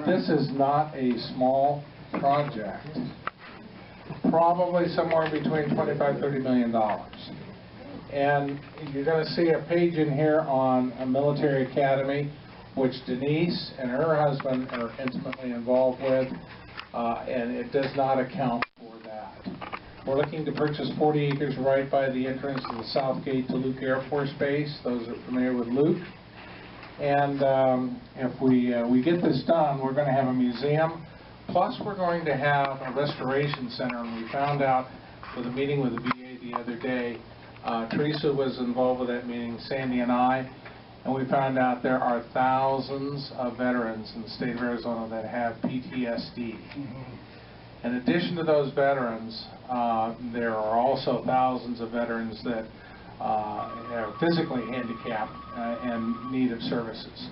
this is not a small project. Probably somewhere between $25–30 million. And you're going to see a page in here on a military academy, which Denise and her husband are intimately involved with, and it does not account for that. We're looking to purchase 40 acres right by the entrance to the south gate to Luke Air Force Base. Those are familiar with Luke. And if we get this done, we're going to have a museum, plus we're going to have a restoration center. And we found out with a meeting with the VA the other day, Teresa was involved with that meeting, Sandy and I, and we found out there are thousands of veterans in the state of Arizona that have PTSD. In addition to those veterans, there are also thousands of veterans that are physically handicapped and in need of services.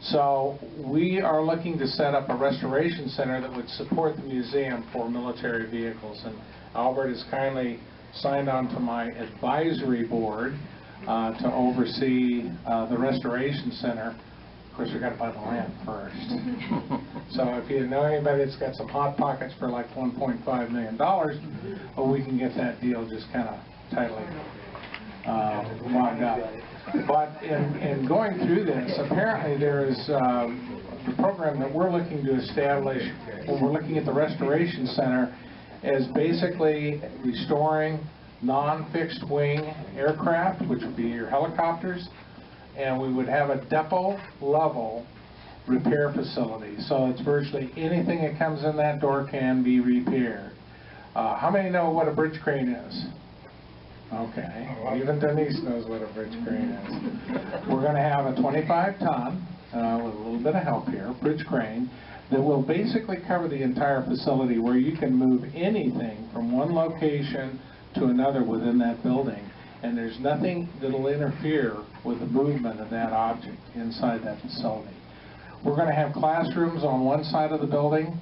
So we are looking to set up a restoration center that would support the museum for military vehicles. And Albert has kindly signed on to my advisory board to oversee the restoration center. Of course, we've got to buy the land first. So if you know anybody that's got some hot pockets for like $1.5 million, well, we can get that deal just kind of tightly wound up. But in going through this, apparently there is the program that we're looking to establish when we're looking at the restoration center is basically restoring non-fixed wing aircraft, which would be your helicopters, and we would have a depot level repair facility. So it's virtually anything that comes in that door can be repaired. How many know what a bridge crane is? Okay, even Denise knows what a bridge crane is. We're going to have a 25-ton, with a little bit of help here, bridge crane, that will basically cover the entire facility where you can move anything from one location to another within that building. And there's nothing that will interfere with the movement of that object inside that facility. We're going to have classrooms on one side of the building,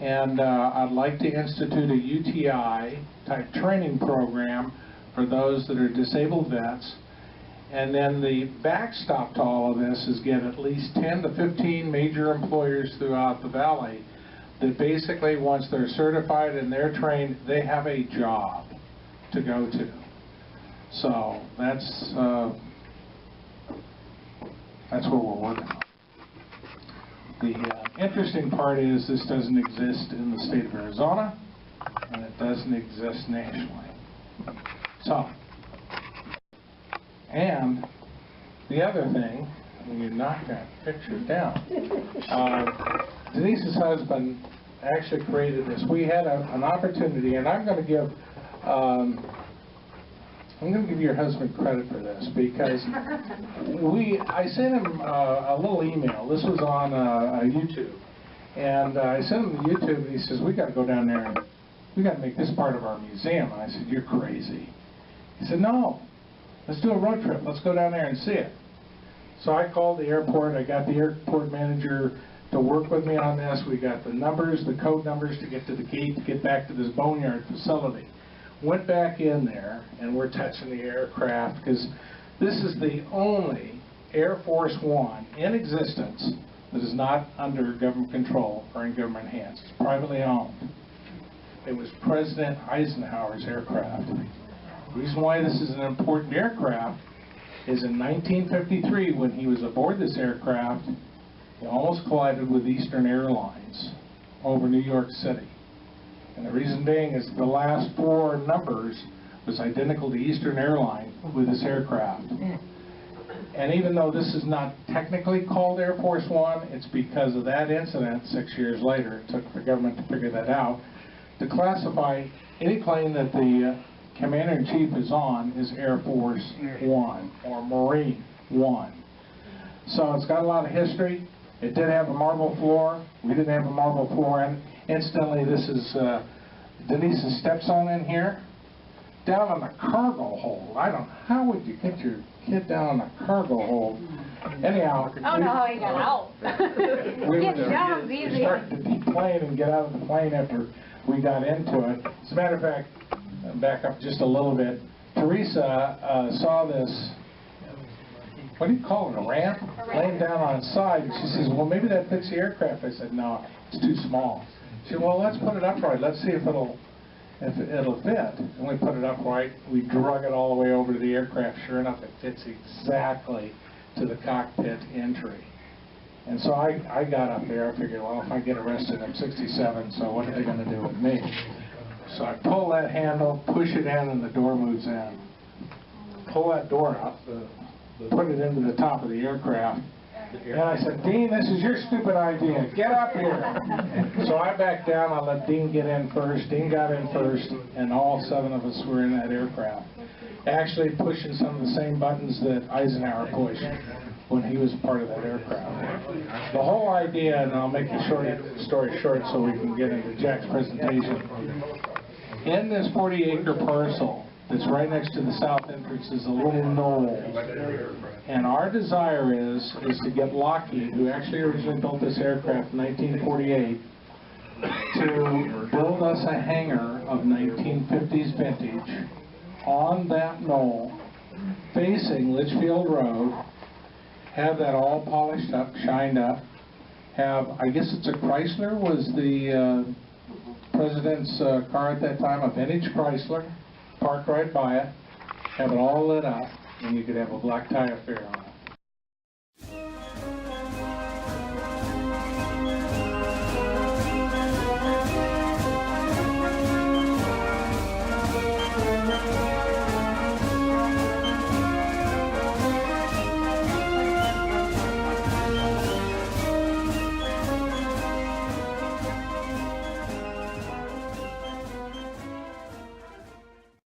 and I'd like to institute a UTI-type training program for those that are disabled vets. And then the backstop to all of this is get at least 10 to 15 major employers throughout the valley that basically, once they're certified and they're trained, they have a job to go to. So that's what we're working on. The interesting part is this doesn't exist in the state of Arizona, and it doesn't exist nationally. So, and the other thing, when you knock that picture down, Denise's husband actually created this. We had an opportunity, and I'm going to give your husband credit for this, because I sent him a little email. This was on YouTube, and I sent him the YouTube, and he says, "We got to go down there and we got to make this part of our museum." And I said, "You're crazy." He said, "No, let's do a road trip. Let's go down there and see it." So I called the airport. I got the airport manager to work with me on this. We got the numbers, the code numbers to get to the gate, to get back to this boneyard facility. Went back in there, and we're touching the aircraft, because this is the only Air Force One in existence that is not under government control or in government hands. It's privately owned. It was President Eisenhower's aircraft. The reason why this is an important aircraft is in 1953, when he was aboard this aircraft, he almost collided with Eastern Airlines over New York City. And the reason being is the last four numbers was identical to Eastern Airlines with this aircraft. And even though this is not technically called Air Force One, it's because of that incident 6 years later. It took the government to figure that out, to classify any plane that the Commander-in-Chief is on is Air Force One or Marine One. So it's got a lot of history. It did have a marble floor. We didn't have a marble floor. And incidentally, this is Denise's stepson in here. Down on the cargo hold. I don't know, how would you get your kid down on a cargo hold? Anyhow. Oh no, he got out. We started to deplane and get out of the plane after we got into it. As a matter of fact, back up just a little bit. Teresa saw this what do you call it, a ramp? Laying down on its side. And she says, well, maybe that fits the aircraft. I said, no, it's too small. She said, well, let's put it upright. Let's see if it'll fit. And we put it upright. We drug it all the way over to the aircraft. Sure enough, it fits exactly to the cockpit entry. And so I got up there. I figured, well, if I get arrested, I'm 67, so what are they going to do with me? So I pull that handle, push it in, and the door moves in. Pull that door up, put it into the top of the aircraft. And I said, Dean, this is your stupid idea. Get up here. So I backed down. I let Dean get in first. Dean got in first, and all 7 of us were in that aircraft, actually pushing some of the same buttons that Eisenhower pushed when he was part of that aircraft. The whole idea, and I'll make the story short so we can get into Jack's presentation. In this 40-acre parcel that's right next to the south entrance is a little knoll. And our desire is to get Lockheed, who actually originally built this aircraft in 1948, to build us a hangar of 1950s vintage on that knoll, facing Litchfield Road, have that all polished up, shined up, have, I guess it's a Chrysler, was the president's car at that time, a vintage Chrysler, parked right by it, have it all lit up, and you could have a black tie affair on it.